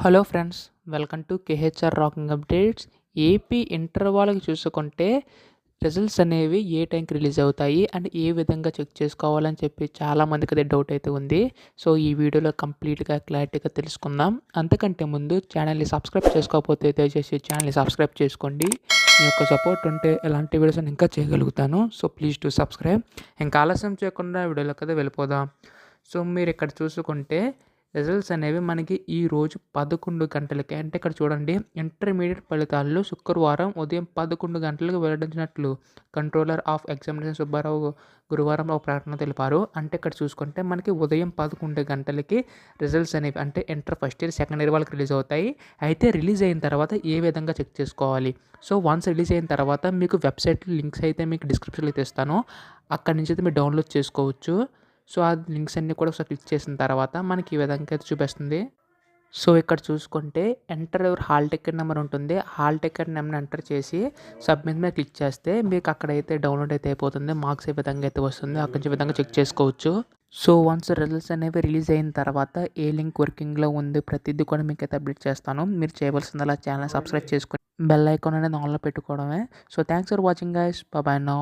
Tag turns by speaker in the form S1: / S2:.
S1: Hello friends, welcome to KHR rocking updates. AP inter వాళ్ళకి చూసుకుంటే results అనేవి ఏ టైంకి రిలీజ్ అవుతాయి అండ్ ఏ విధంగా చెక్ చేసుకోవాలని చెప్పి చాలామందికి అదే డౌట్ అయితే ఉంది. సో ఈ వీడియోలో కంప్లీట్గా క్లారిటీగా తెలుసుకుందాం. అంతకంటే ముందు ఛానల్ని సబ్స్క్రైబ్ చేసుకోకపోతే దయచేసి ఛానల్ని సబ్స్క్రైబ్ చేసుకోండి. మీ యొక్క సపోర్ట్ ఉంటే ఎలాంటి వీడియోస్ ఇంకా చేయగలుగుతాను. So please to subscribe. ఇంకా ఆలస్యం చేయకుండా వీడియోలోకి అయితే వెళ్ళిపోదాం. సో మీరు ఇక్కడ చూసుకుంటే రిజల్ట్స్ అనేవి మనకి ఈరోజు 11 గంటలకి, అంటే ఇక్కడ చూడండి, ఇంటర్మీడియట్ ఫలితాల్లో శుక్రవారం ఉదయం 11 గంటలకు వెల్లడించినట్లు కంట్రోలర్ ఆఫ్ ఎగ్జామినేషన్ సుబ్బారావు గురువారం ఒక ప్రకటన తెలిపారు. అంటే ఇక్కడ చూసుకుంటే మనకి ఉదయం 11 గంటలకి రిజల్ట్స్ అనేవి, అంటే inter first year second year వాళ్ళకి రిలీజ్ అవుతాయి. అయితే రిలీజ్ అయిన తర్వాత ఏ విధంగా చెక్ చేసుకోవాలి? సో వన్స్ రిలీజ్ అయిన తర్వాత మీకు వెబ్సైట్ లింక్స్ అయితే మీకు డిస్క్రిప్షన్లో అయితే ఇస్తాను. అక్కడి నుంచి అయితే మీరు డౌన్లోడ్ చేసుకోవచ్చు. సో ఆ లింక్స్ అన్నీ కూడా ఒకసారి క్లిక్ చేసిన తర్వాత మనకి ఈ విధంగా అయితే చూపిస్తుంది. సో ఇక్కడ చూసుకుంటే enter your hall ticket number ఉంటుంది. హాల్ టికెట్ నెంబర్ ఎంటర్ చేసి సబ్మిట్ మీద క్లిక్ చేస్తే మీకు అక్కడైతే డౌన్లోడ్ అయితే అయిపోతుంది. మార్క్స్ ఏ విధంగా అయితే వస్తుంది, అక్కడి నుంచి విధంగా చెక్ చేసుకోవచ్చు. సో వన్స్ రిజల్ట్స్ అనేవి రిలీజ్ అయిన తర్వాత ఏ లింక్ వర్కింగ్లో ఉంది ప్రతిదీ కూడా మీకు అయితే అప్డేట్ చేస్తాను. మీరు చేయవలసిందలా ఛానల్ సబ్స్క్రైబ్ చేసుకుని బెల్ ఐకాన్ అనేది ఆన్లో పెట్టుకోవడమే. So thanks for watching guys. Bye now.